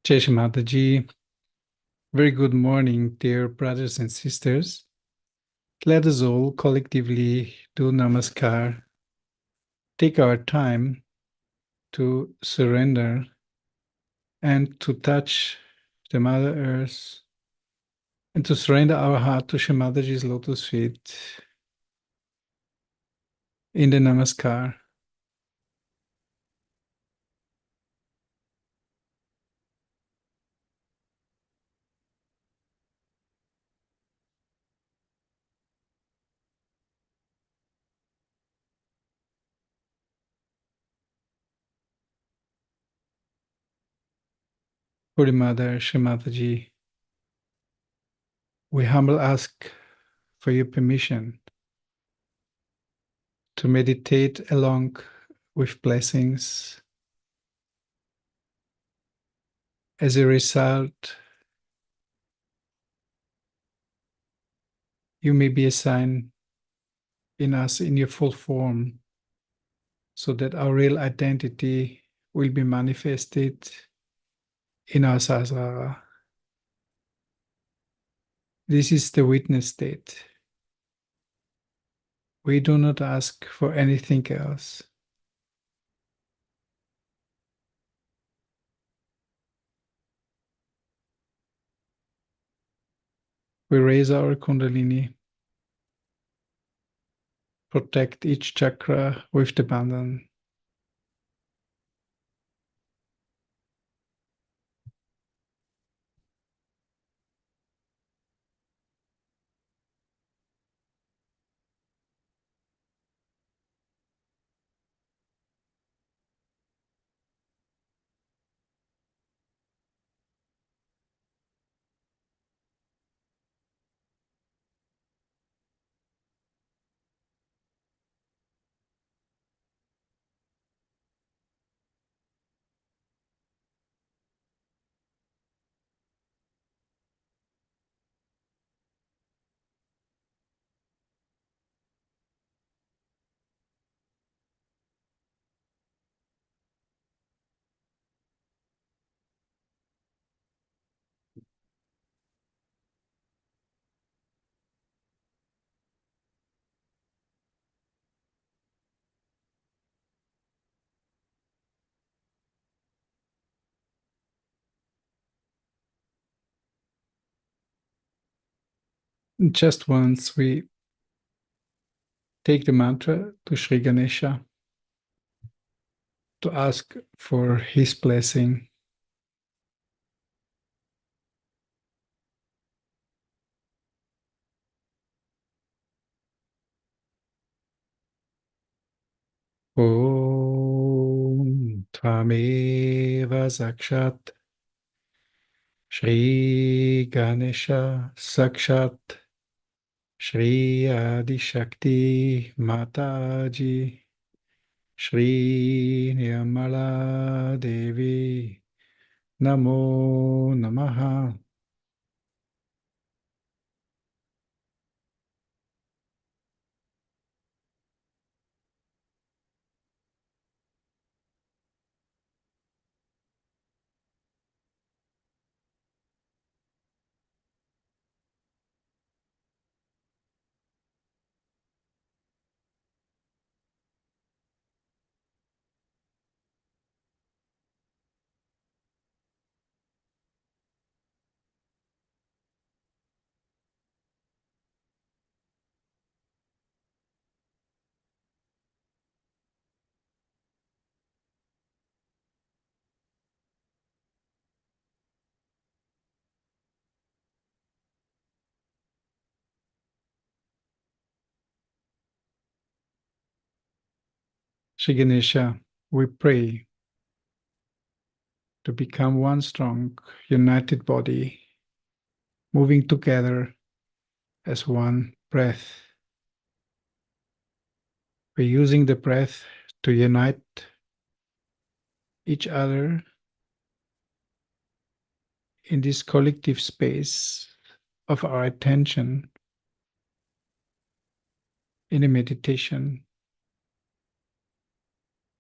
Jai Shri Mataji. Very good morning, dear brothers and sisters. Let us all collectively do Namaskar. Take our time to surrender and to touch the Mother Earth and to surrender our heart to Shri Mataji's lotus feet in the Namaskar. Holy Mother, Shri Mataji, we humble ask for your permission to meditate along with blessings. As a result, you may be a sign in us in your full form, so that our real identity will be manifested in our sasara. This is the witness state. We do not ask for anything else. We raise our Kundalini, protect each chakra with the bandhan. Just once we take the mantra to Sri Ganesha to ask for his blessing. Om Tvameva Sakshat Shri Ganesha Sakshat Shri Adi Shakti Mataji Shri Nirmala Devi Namo Namaha. Shri Ganesha, we pray to become one strong, united body, moving together as one breath. We're using the breath to unite each other in this collective space of our attention in a meditation,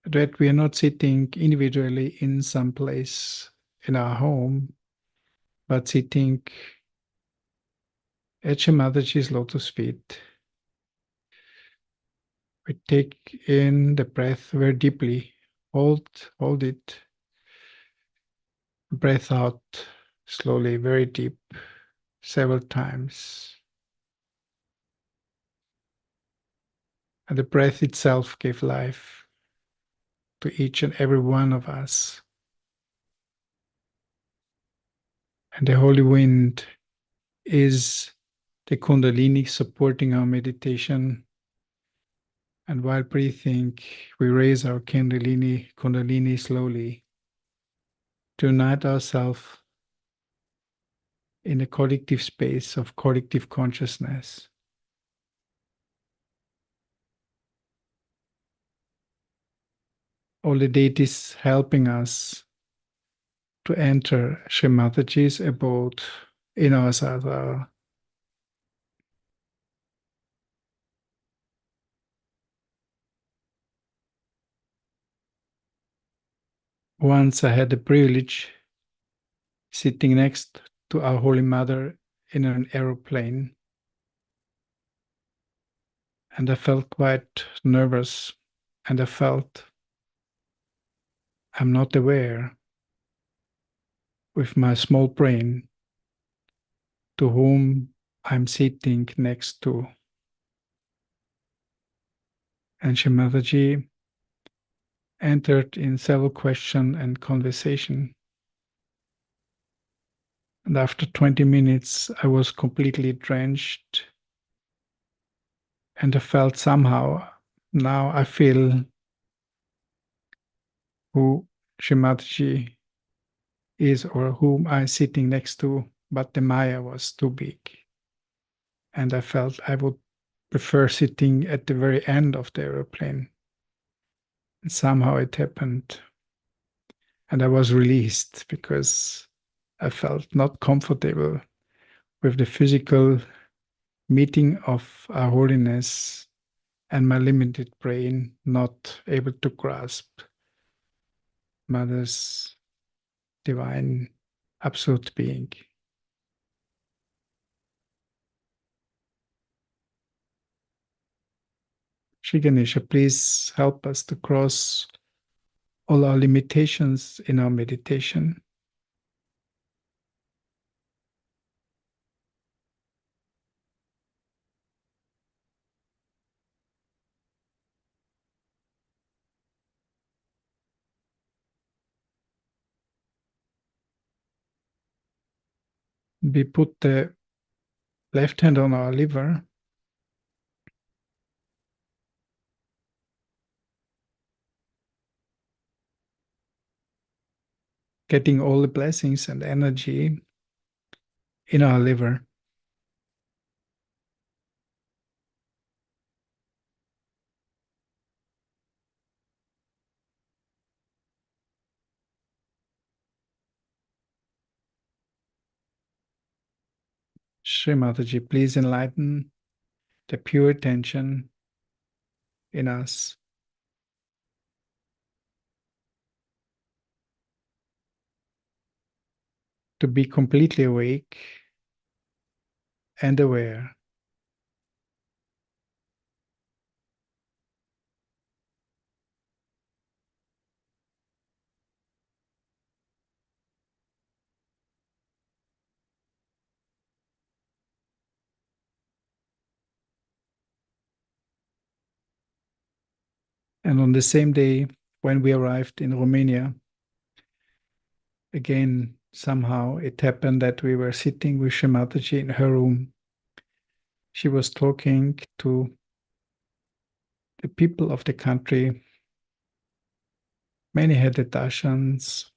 that we are not sitting individually in some place, in our home, but sitting at Shri Mataji's lotus feet. We take in the breath very deeply, hold it, breath out slowly, very deep, several times. And the breath itself gave life to each and every one of us. And the holy wind is the Kundalini supporting our meditation. And while breathing, we raise our Kundalini slowly to unite ourselves in a collective space of collective consciousness. All the deities helping us to enter Shri Mataji's abode in our sadhara. Once I had the privilege sitting next to our Holy Mother in an aeroplane, and I felt quite nervous, and I felt I'm not aware with my small brain to whom I'm sitting next to. And Shri Mataji entered in several question and conversation. And after 20 minutes, I was completely drenched. And I felt somehow, now I feel who Shri Mataji is or whom I'm sitting next to, but the Maya was too big. And I felt I would prefer sitting at the very end of the aeroplane. And somehow it happened. And I was released because I felt not comfortable with the physical meeting of Our Holiness and my limited brain not able to grasp Mother's divine absolute being. Shri Ganesha, please help us to cross all our limitations in our meditation. We put the left hand on our liver, getting all the blessings and energy in our liver. Shri Mataji, please enlighten the pure attention in us. To be completely awake and aware. And on the same day, when we arrived in Romania, again, somehow it happened that we were sitting with Shri Mataji in her room. She was talking to the people of the country. Many had the darshans.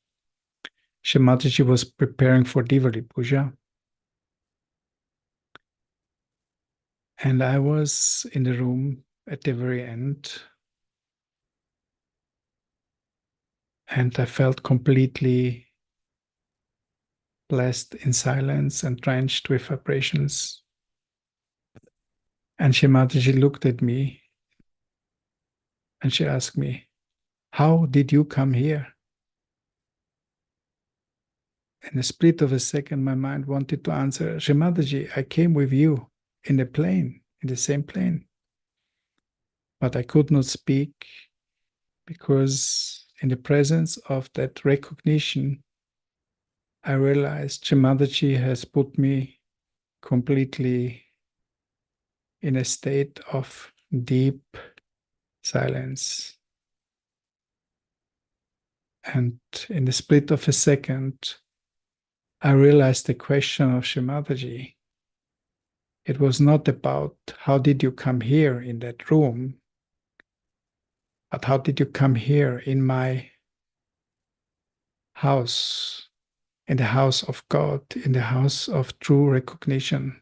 Shri Mataji was preparing for Diwali Puja. And I was in the room at the very end. And I felt completely blessed in silence and drenched with vibrations. And Shri Mataji looked at me and she asked me, "How did you come here?" In a split of a second, my mind wanted to answer, Shrimataji, I came with you in the plane, in the same plane. But I could not speak because in the presence of that recognition, I realized Shrimataji has put me completely in a state of deep silence. And in the split of a second, I realized the question of Shrimataji. It was not about how did you come here in that room, but how did you come here in my house, in the house of God, in the house of true recognition,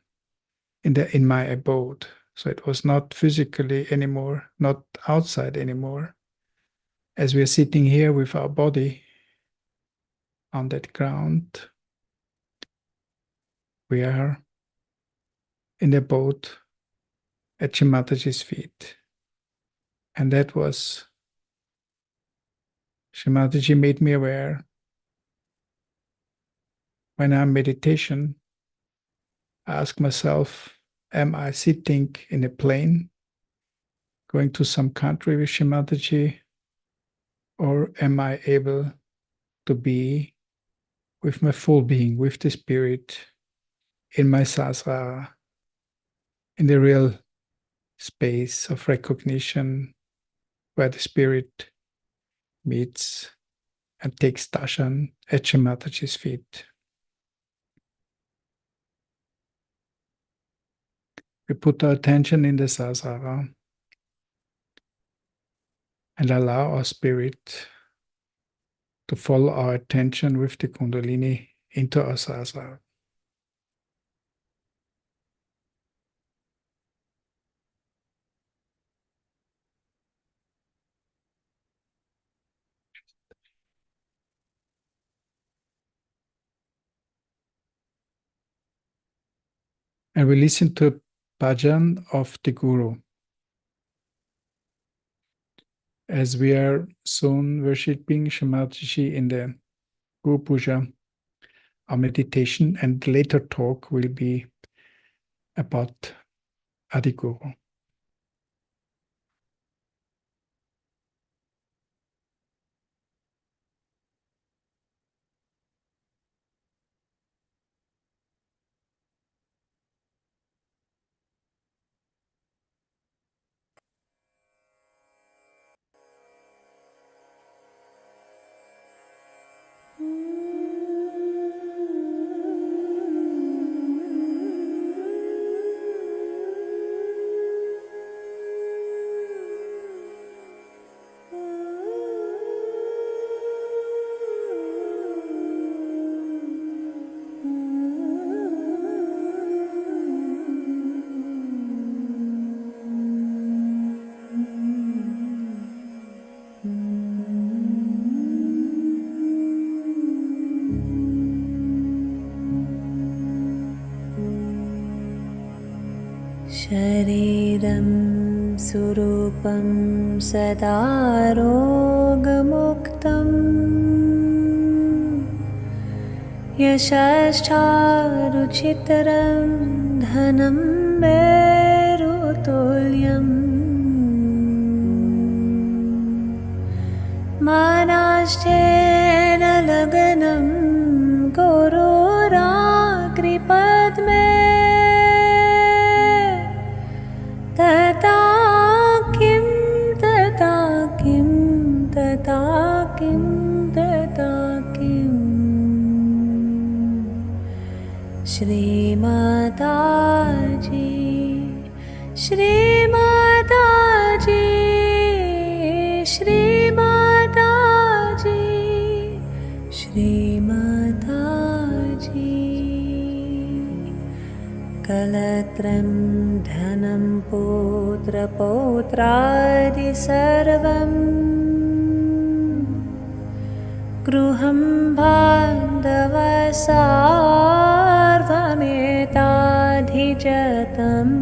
in my abode. So it was not physically anymore, not outside anymore. As we are sitting here with our body on that ground, we are in the boat at Shrimataji's feet. And that was, Shrimataji made me aware when I'm in meditation, I ask myself, am I sitting in a plane going to some country with Shrimataji, or am I able to be with my full being, with the spirit, in my sasrara, in the real space of recognition where the spirit meets and takes darshan at Shrimataji's feet. We put our attention in the sasrara and allow our spirit to follow our attention with the Kundalini into our sasrara. And we listen to a bhajan of the Guru. As we are soon worshipping Shrimataji in the Guru Puja, our meditation and later talk will be about Adi Guru. शरीरं सुरूपं सदा रोगमुक्तम् यशश्चारुचितरं धनं मेरुतुल्यम् मानाश्चेन लगनं गुरुराकृपद्मे तथा किं तथा किं तथा किं तथा किं श्रीमाताजी श्रीमाताजी श्रीमाताजी श्रीमाताजी कलत्रं धनं पुत्रपौत्रादि सर्वं गृहं बान्धवसार्वमेताधिजतम्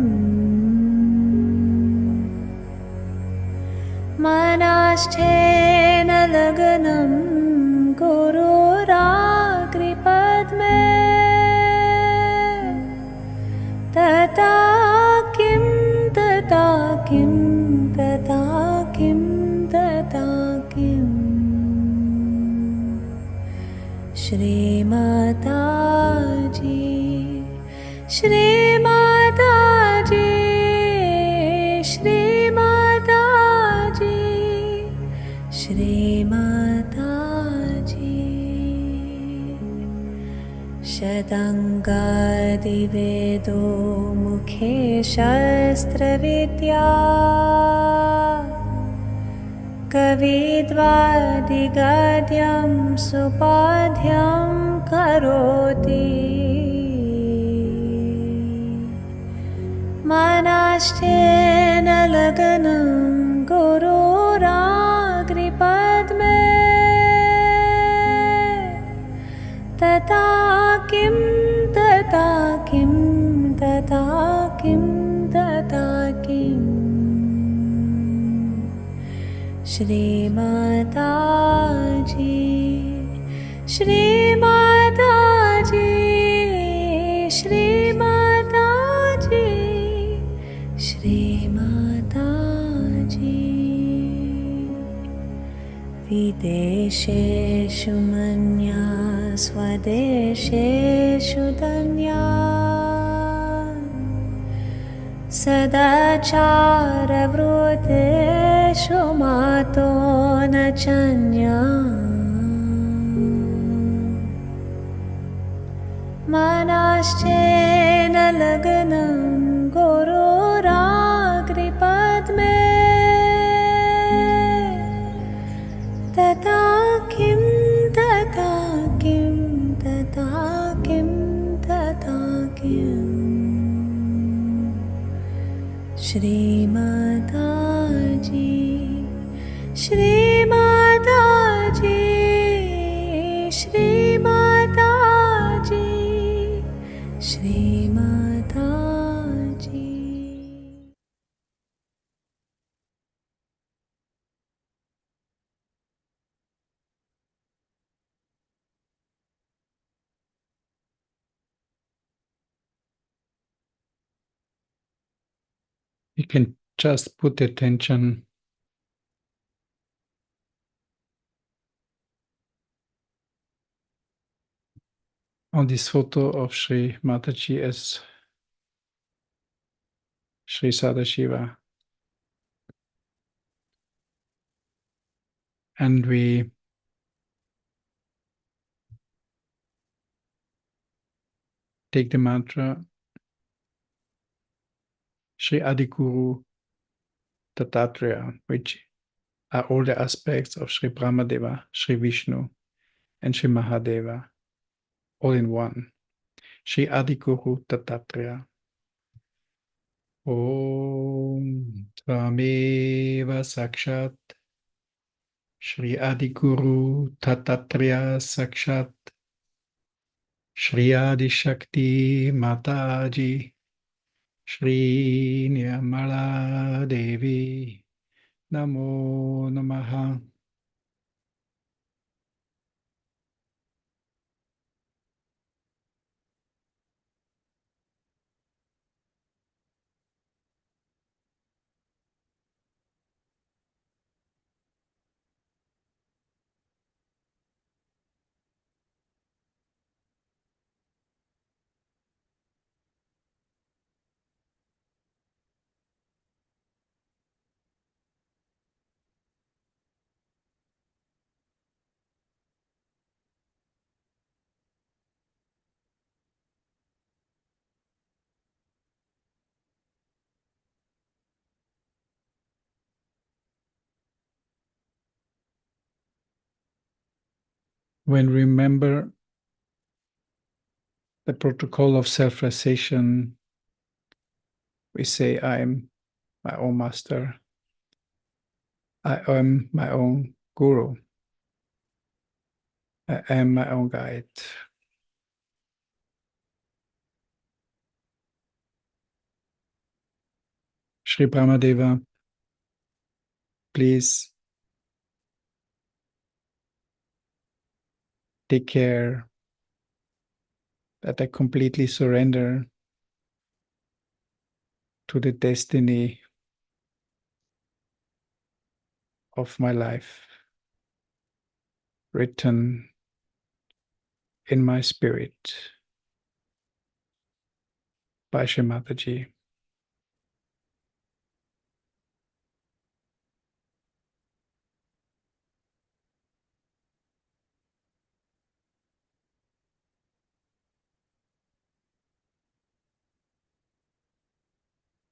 मनाश्चेन लगनं गुरुराकृपा Shri Mataji, Shri Mataji, Shri Mataji, Shri Mataji. Shatangadivedo mukhe shastravidya कविद्वादिगद्यं सुपाध्यं करोति मनाश्चेन लगनं गुरुराग्रिपद्मे तथा किं तथा किं तथा किं तथा किम् Shri Mataji, Shri Mataji, Shri Mataji, Shri Mataji. Videsheshu manya swadesheshu danya सदाचारवृतेषु मातो न चन्या मनाश्चेन लगनं गुरुराग्रिपद्मे तथा किं तथा किं तथा किं तथा किम् Shri Mataji, Shri Mataji, Shri Mataji, Shri Mataji. You can just put attention on this photo of Sri Mataji as Sri Sadashiva. And we take the mantra Sri Adiguru Dattatreya, which are all the aspects of Sri Brahmadeva, Sri Vishnu, and Sri Mahadeva, all in one. Sri Adiguru Dattatreya. Om Tvameva Sakshat Shri Adiguru Dattatreya Sakshat Shri Adi Shakti Mataji Shri Nirmala Devi Namo Namaha. When we remember the protocol of self-realization, we say, I am my own master. I am my own guru. I am my own guide. Sri Brahmadeva, please take care that I completely surrender to the destiny of my life, written in my spirit by Shri Mataji.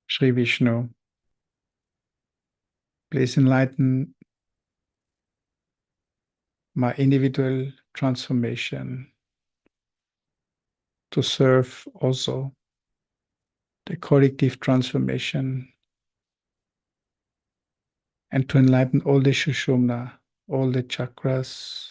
Shri Vishnu, please enlighten my individual transformation to serve also the collective transformation and to enlighten all the Shushumna, all the chakras,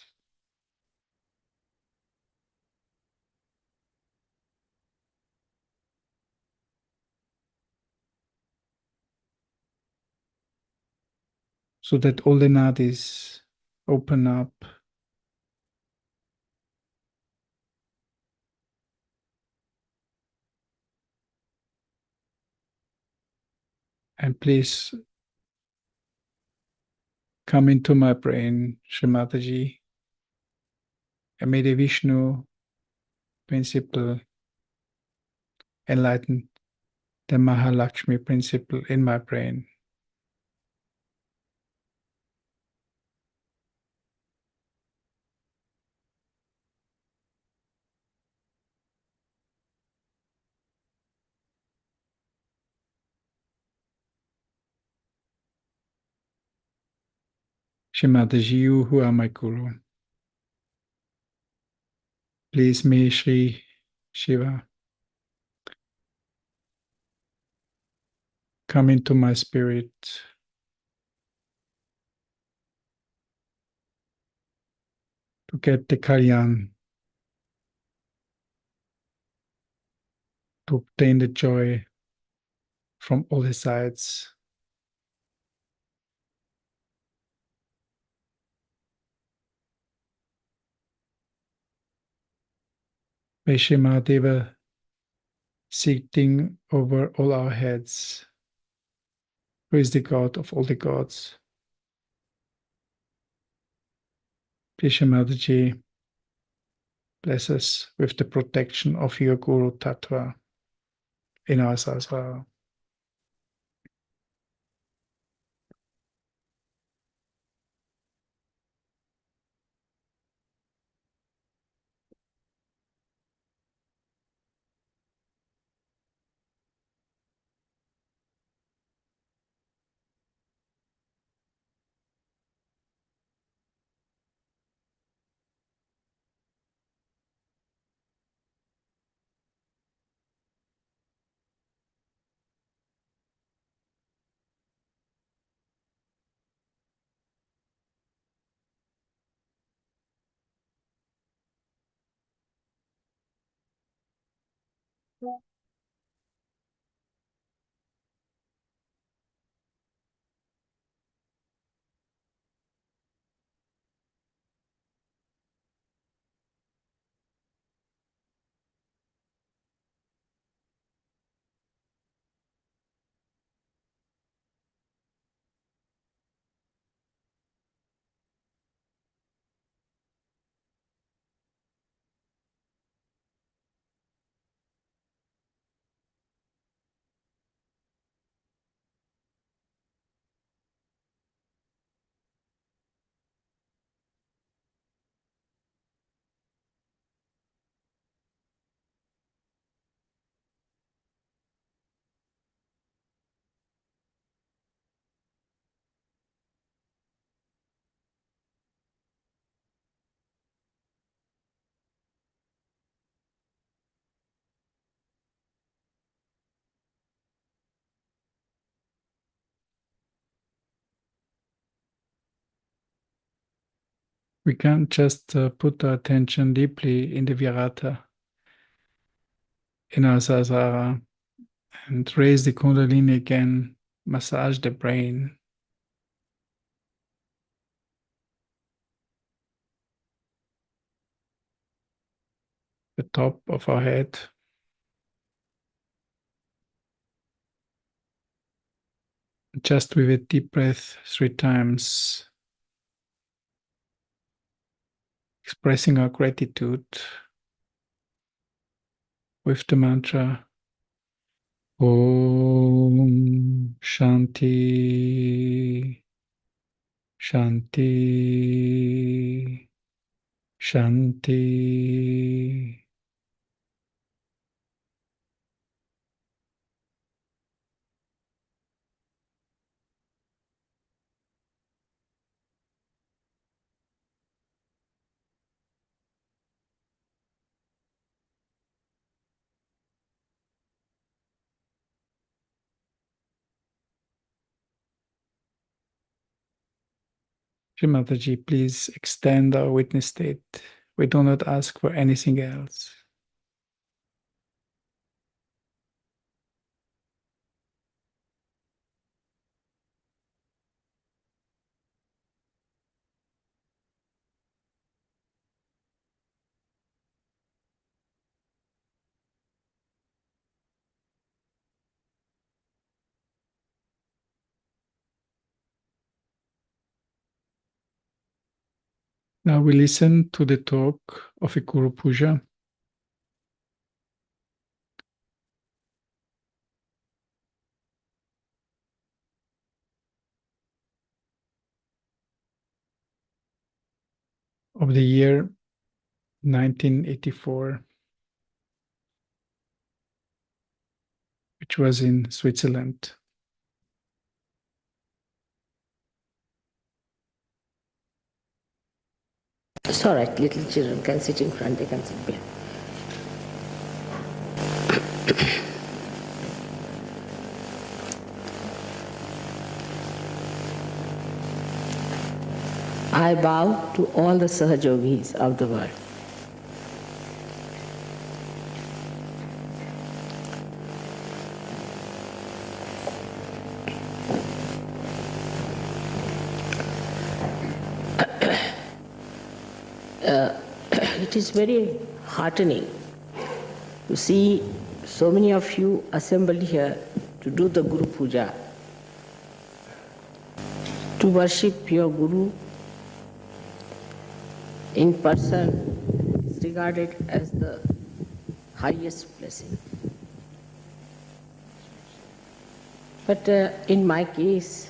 so that all the nadis open up and please come into my brain, Shri Mataji, and may the Vishnu principle enlighten the Mahalakshmi principle in my brain. Shri Mataji, you who are my Guru, please may Shri Shiva come into my spirit to get the Kalyan, to obtain the joy from all the sides. May Shri Mahadeva sitting over all our heads, who is the God of all the gods. Please, Shri Mataji, bless us with the protection of your Guru Tattva in our sasra. We can't just put our attention deeply in the Virata, in our sasara, and raise the Kundalini again, massage the brain, the top of our head. Just with a deep breath 3 times, expressing our gratitude with the mantra Om Shanti Shanti Shanti. Shri Mataji, please extend our witness state. We do not ask for anything else. Now we listen to the talk of a Guru Puja. Of the year 1984, which was in Switzerland. It's all right, little children can sit in front, they can sit behind. I bow to all the Sahajogis of the world. It is very heartening to see so many of you assembled here to do the Guru Puja, to worship your Guru in person is regarded as the highest blessing. But in my case,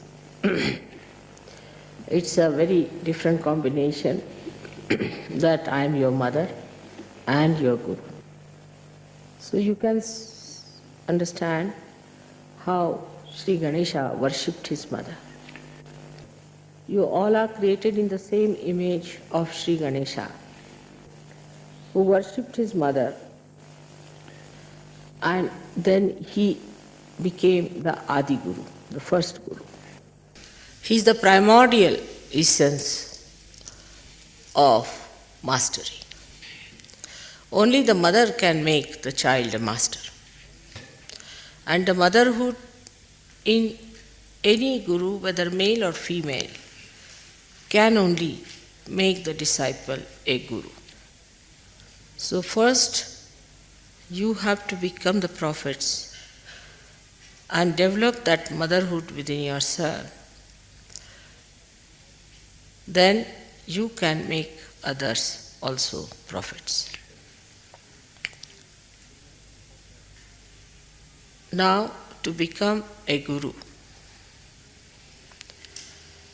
it's a very different combination that I am your mother and your Guru. So you can understand how Sri Ganesha worshipped his mother. You all are created in the same image of Sri Ganesha, who worshipped his mother, and then he became the Adi Guru, the first Guru. He is the primordial essence of mastery. Only the mother can make the child a master. And the motherhood in any guru, whether male or female, can only make the disciple a guru. So first, you have to become the prophets and develop that motherhood within yourself. Then you can make others also prophets. Now, to become a guru,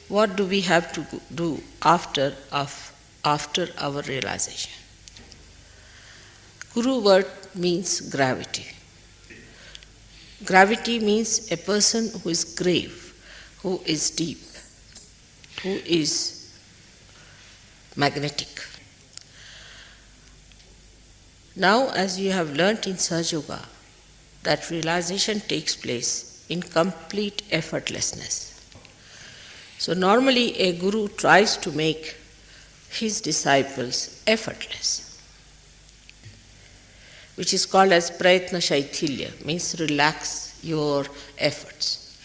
what do we have to do after our realization? Guru word means gravity. Gravity means a person who is grave, who is deep, who is magnetic. Now, as you have learnt in Sahaja Yoga, that realization takes place in complete effortlessness. So normally a guru tries to make his disciples effortless, which is called as prayatna shaithilya, means relax your efforts.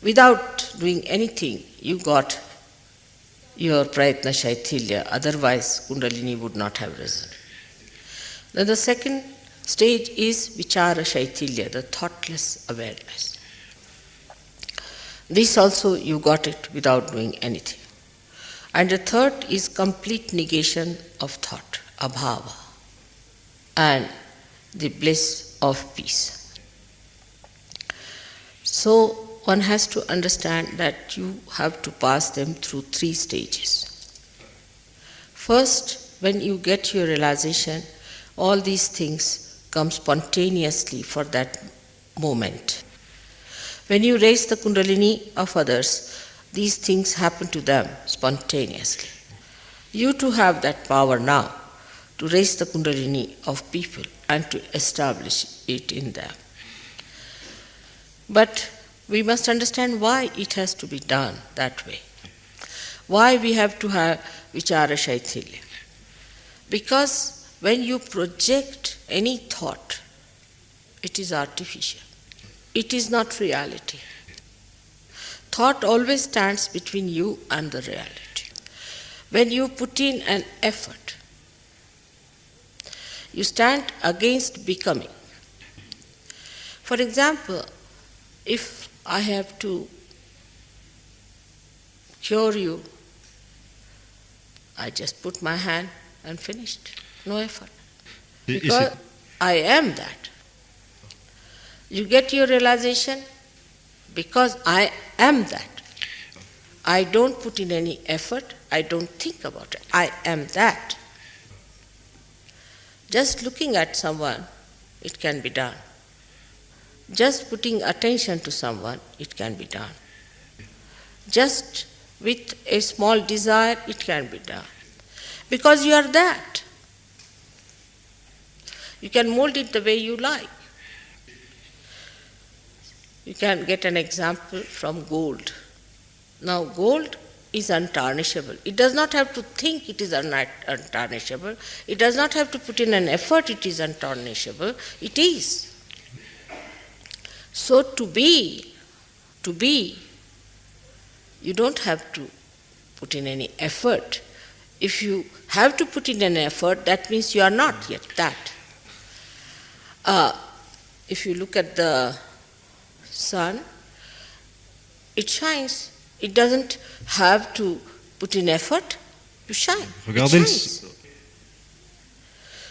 Without doing anything, you got your prayatna shaithilya, otherwise kundalini would not have risen. Then the second stage is vichara shaithilya, the thoughtless awareness. This also you got it without doing anything. And the third is complete negation of thought, abhava. And the bliss of peace. So one has to understand that you have to pass them through 3 stages. First, when you get your realization, all these things come spontaneously for that moment. When you raise the Kundalini of others, these things happen to them spontaneously. You too have that power now to raise the Kundalini of people and to establish it in them. But we must understand why it has to be done that way. Why we have to have Vichara Shaithilya. Because when you project any thought, it is artificial. It is not reality. Thought always stands between you and the reality. When you put in an effort, you stand against becoming. For example, if I have to cure you, I just put my hand and finished. No effort. Because I am that. You get your realization because I am that. I don't put in any effort. I don't think about it. I am that. Just looking at someone, it can be done. Just putting attention to someone, it can be done. Just with a small desire, it can be done. Because you are that. You can mold it the way you like. You can get an example from gold. Now, gold is untarnishable. It does not have to think it is untarnishable. It does not have to put in an effort it is untarnishable. It is. So to be, you don't have to put in any effort. If you have to put in an effort, that means you are not yet that. If you look at the sun, it shines. It doesn't have to put in effort to shine. It shines.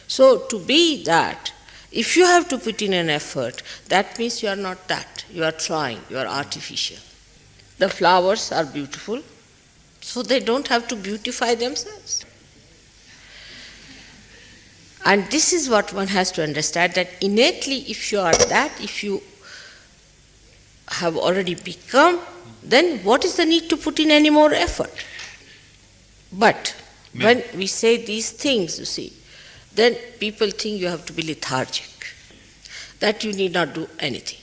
So to be that, if you have to put in an effort, that means you are not that. You are trying, you are artificial. The flowers are beautiful, so they don't have to beautify themselves. And this is what one has to understand, that innately if you are that, if you have already become, then what is the need to put in any more effort? But when we say these things, you see, then people think you have to be lethargic, that you need not do anything.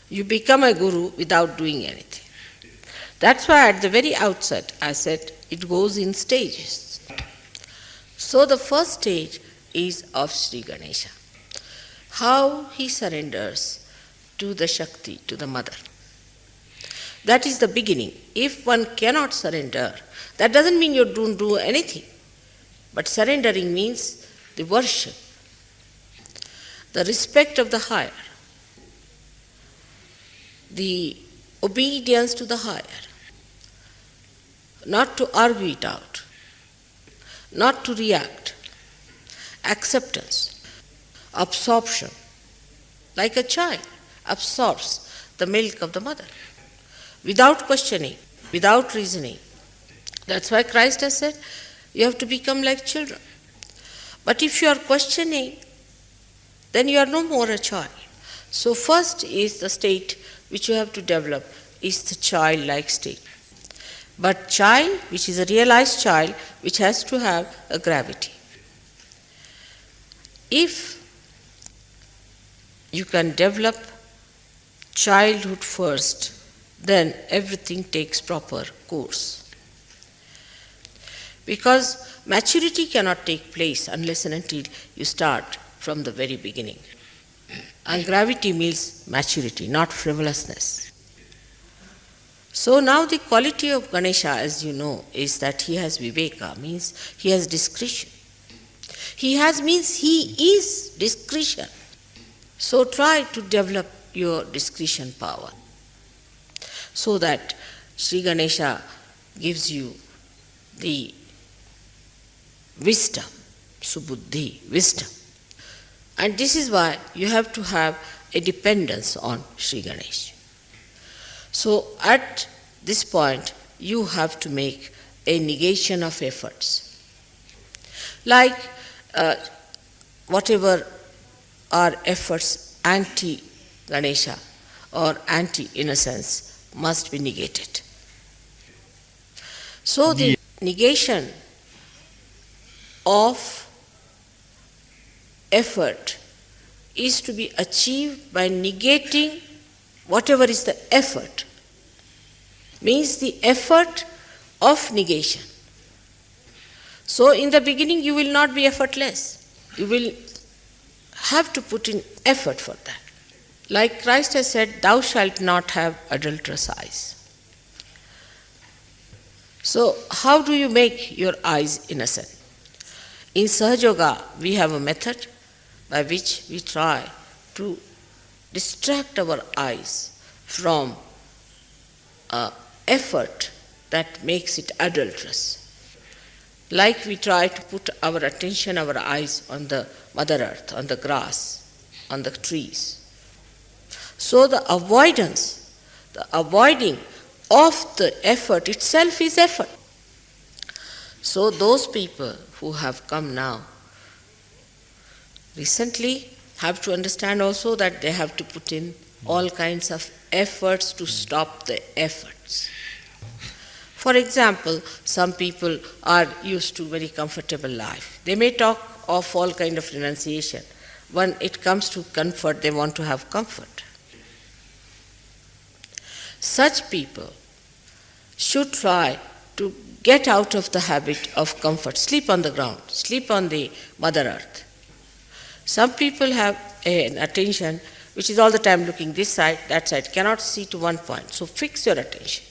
You become a guru without doing anything. That's why at the very outset I said it goes in stages. So the first stage is of Sri Ganesha. How he surrenders to the Shakti, to the mother. That is the beginning. If one cannot surrender, that doesn't mean you don't do anything. But surrendering means the worship, the respect of the higher, the obedience to the higher, not to argue it out, not to react, acceptance, absorption, like a child absorbs the milk of the mother, without questioning, without reasoning. That's why Christ has said, you have to become like children. But if you are questioning, then you are no more a child. So first is the state which you have to develop, is the childlike state. But child, which is a realized child, which has to have a gravity. If you can develop childhood first, then everything takes proper course. Because maturity cannot take place unless and until you start from the very beginning. And gravity means maturity, not frivolousness. So now the quality of Ganesha, as you know, is that he has viveka, means he has discretion. He has means he is discretion. So try to develop your discretion power, so that Sri Ganesha gives you the wisdom, subuddhi, wisdom. And this is why you have to have a dependence on Sri Ganesh. So at this point, you have to make a negation of efforts. Like whatever are efforts anti-Ganesha or anti-innocence must be negated. So the negation of effort is to be achieved by negating whatever is the effort. Means the effort of negation. So in the beginning you will not be effortless. You will have to put in effort for that. Like Christ has said, thou shalt not have adulterous eyes. So how do you make your eyes innocent? In Sahaja Yoga, we have a method by which we try to distract our eyes from effort that makes it adulterous. Like we try to put our attention, our eyes on the Mother Earth, on the grass, on the trees. So the avoiding of the effort itself is effort. So those people who have come now recently have to understand also that they have to put in all kinds of efforts to stop the efforts. For example, some people are used to very comfortable life. They may talk of all kind of renunciation. When it comes to comfort, they want to have comfort. Such people should try to get out of the habit of comfort. Sleep on the ground, sleep on the Mother Earth. Some people have an attention which is all the time looking this side, that side, cannot see to one point. So fix your attention.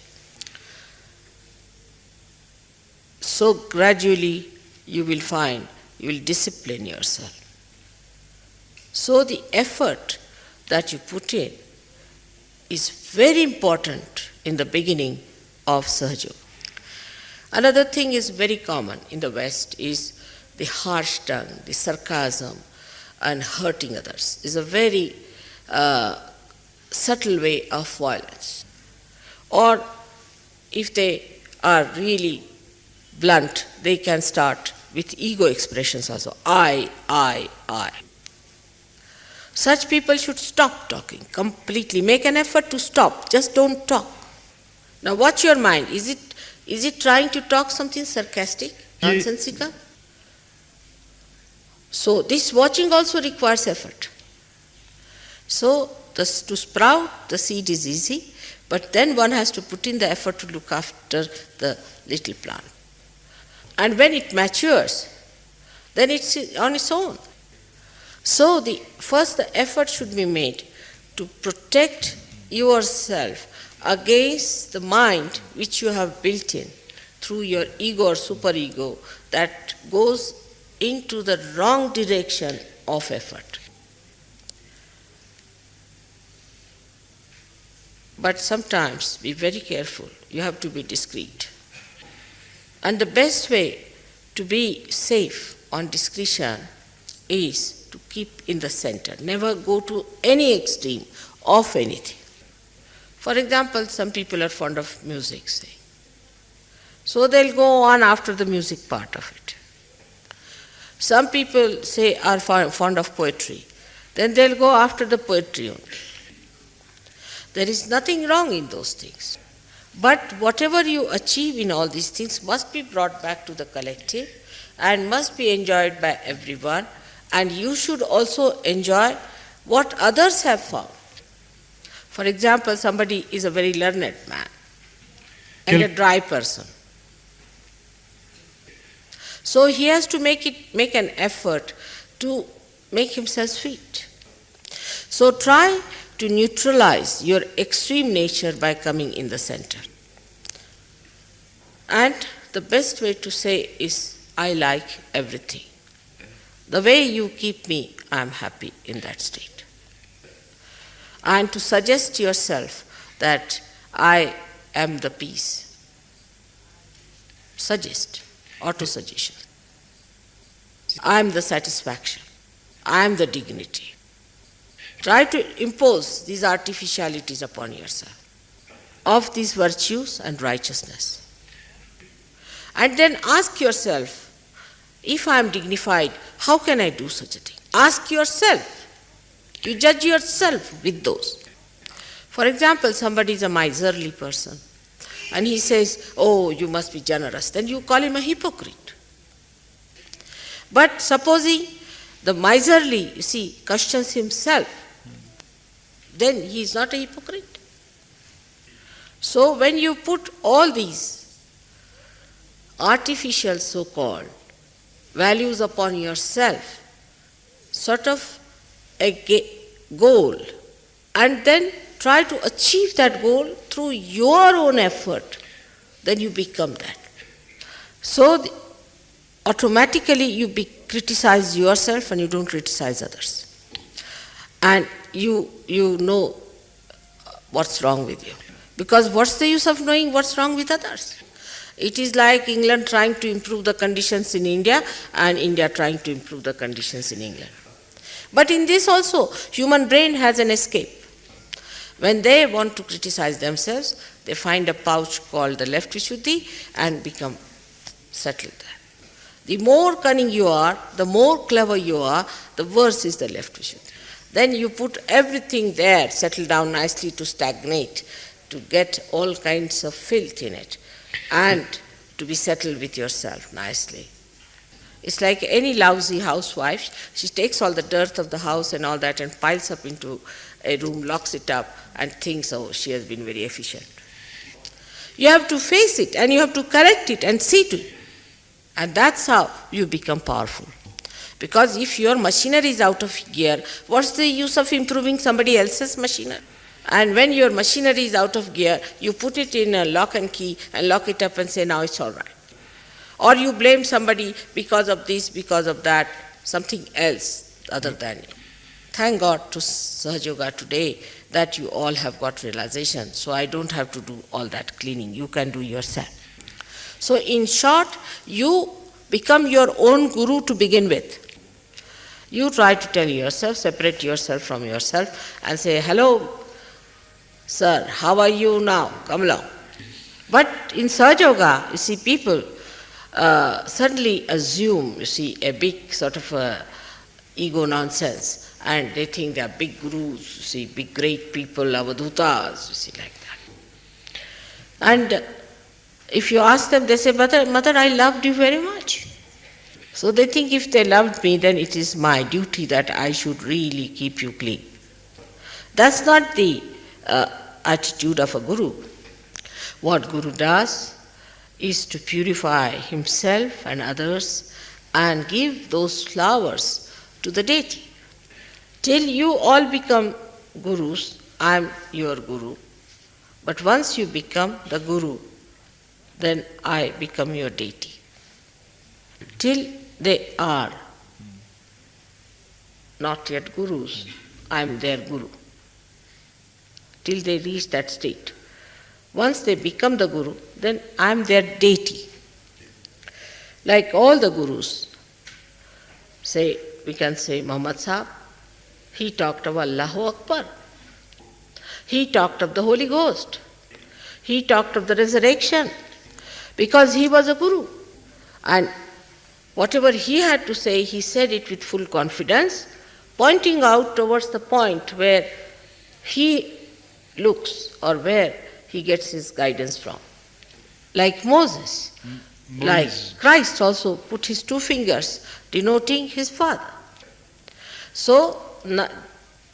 So gradually you will find, you will discipline yourself. So the effort that you put in is very important in the beginning of Sahaja Yoga. Another thing is very common in the West is the harsh tongue, the sarcasm and hurting others is a very subtle way of violence. Or if they are really blunt, they can start with ego expressions also. I. Such people should stop talking completely. Make an effort to stop. Just don't talk. Now watch your mind. Is it trying to talk something sarcastic, nonsensical? So this watching also requires effort. So to sprout the seed is easy, but then one has to put in the effort to look after the little plant. And when it matures, then it's on its own. So the effort should be made to protect yourself against the mind which you have built in through your ego or superego that goes into the wrong direction of effort. But sometimes be very careful. You have to be discreet. And the best way to be safe on discretion is to keep in the center. Never go to any extreme of anything. For example, some people are fond of music, say. So they'll go on after the music part of it. Some people say are fond of poetry. Then they'll go after the poetry only. There is nothing wrong in those things. But whatever you achieve in all these things must be brought back to the collective and must be enjoyed by everyone, and you should also enjoy what others have found. For example, somebody is a very learned man and a dry person. So he has to make an effort to make himself sweet. So try to neutralize your extreme nature by coming in the center. And the best way to say is, I like everything. The way you keep me, I am happy in that state. And to suggest yourself that I am the peace. Suggest, auto-suggestion. I am the satisfaction. I am the dignity. Try to impose these artificialities upon yourself of these virtues and righteousness. And then ask yourself, if I am dignified, how can I do such a thing? Ask yourself. You judge yourself with those. For example, somebody is a miserly person and he says, oh, you must be generous. Then you call him a hypocrite. But supposing the miserly, you see, questions himself, then he is not a hypocrite. So when you put all these artificial so-called values upon yourself, sort of a goal, and then try to achieve that goal through your own effort, then you become that. So automatically you criticize yourself and you don't criticize others. And you know what's wrong with you. Because what's the use of knowing what's wrong with others? It is like England trying to improve the conditions in India and India trying to improve the conditions in England. But in this also, human brain has an escape. When they want to criticize themselves, they find a pouch called the left Vishuddhi and become settled there. The more cunning you are, the more clever you are, the worse is the left Vishuddhi. Then you put everything there, settle down nicely to stagnate, to get all kinds of filth in it, and to be settled with yourself nicely. It's like any lousy housewife. She takes all the dirt of the house and all that and piles up into a room, locks it up, and thinks, oh, she has been very efficient. You have to face it and you have to correct it and see to it. And that's how you become powerful. Because if your machinery is out of gear, what's the use of improving somebody else's machinery? And when your machinery is out of gear, you put it in a lock and key and lock it up and say, now it's all right. Or you blame somebody because of this, because of that, something else other than you. Thank God to Sahaja Yoga today that you all have got realization, so I don't have to do all that cleaning. You can do yourself. So in short, you become your own guru to begin with. You try to tell yourself, separate yourself from yourself and say, hello, sir, how are you now? Come along. But in Sahaja Yoga, you see, people suddenly assume, you see, a big sort of ego nonsense, and they think they are big gurus, you see, big great people, avadhutas, you see, like that. And if you ask them, they say, Mother, I loved you very much. So they think if they loved me, then it is my duty that I should really keep you clean. That's not the attitude of a guru. What guru does is to purify himself and others and give those flowers to the deity. Till you all become gurus, I am your guru. But once you become the guru, then I become your deity. Till they are not yet gurus, I am their guru. Till they reach that state. Once they become the guru, then I am their deity. Like all the gurus, say, we can say Muhammad Sahib, he talked of Allahu Akbar. He talked of the Holy Ghost. He talked of the resurrection because he was a guru. And whatever he had to say, he said it with full confidence, pointing out towards the point where he looks or where he gets his guidance from. Like Moses, like Christ also put his two fingers denoting his Father. So,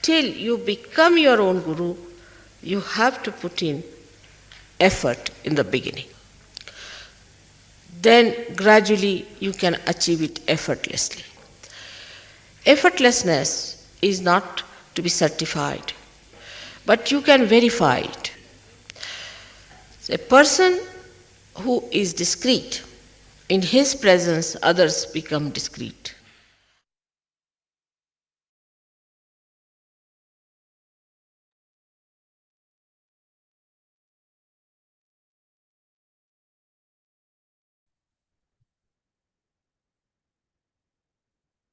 till you become your own guru, you have to put in effort in the beginning. Then gradually you can achieve it effortlessly. Effortlessness is not to be certified, but you can verify it. A person who is discreet, in his presence others become discreet.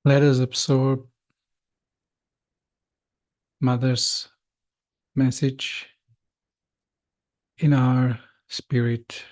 Let us absorb Mother's message in our spirit.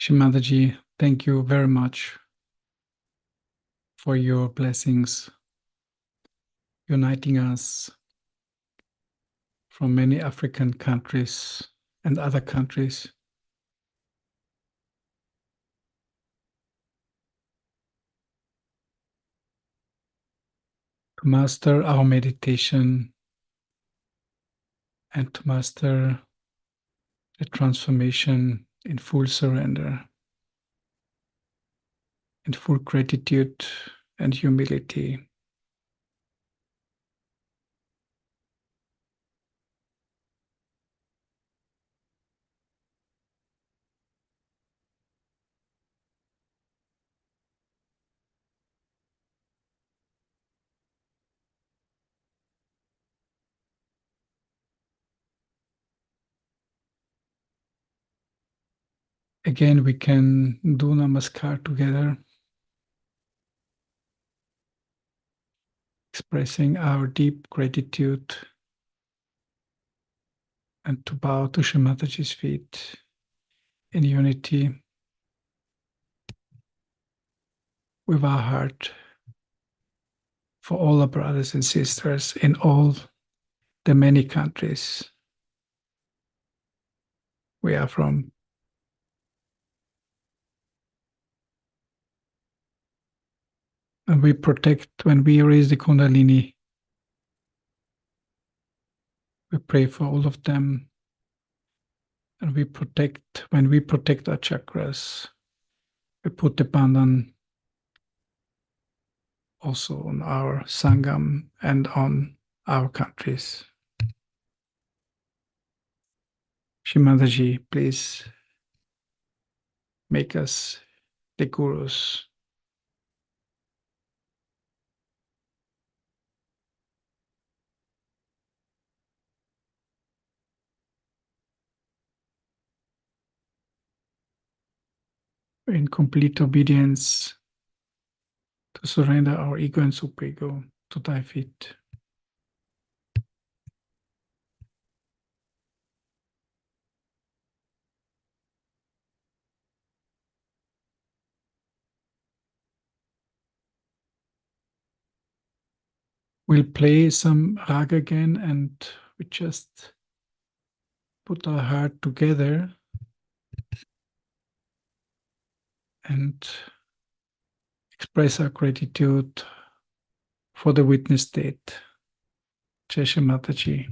Shimadaji, thank you very much for your blessings, uniting us from many African countries and other countries to master our meditation and to master the transformation in full surrender, in full gratitude and humility. Again, we can do Namaskar together, expressing our deep gratitude and to bow to Shimataji's feet in unity with our heart for all our brothers and sisters in all the many countries we are from. And we protect, when we raise the Kundalini, we pray for all of them. And we protect, when we protect our chakras, we put the bandhan also on our Sangam and on our countries. Shimadaji, please make us the gurus. In complete obedience to surrender our ego and superego to thy feet. We'll play some rag again, and we just put our heart together and express our gratitude for the witness state. Jai Shri Mataji.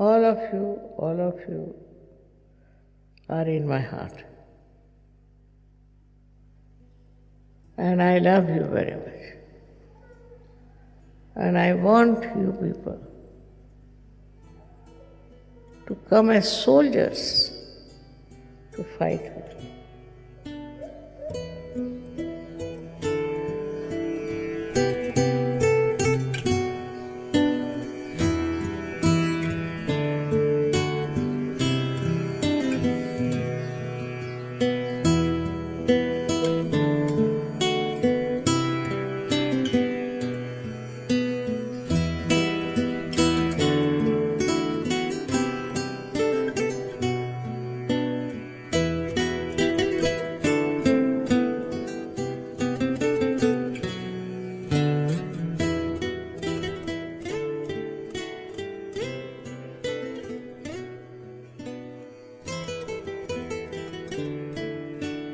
All of you are in my heart. And I love you very much. And I want you people to come as soldiers to fight with me.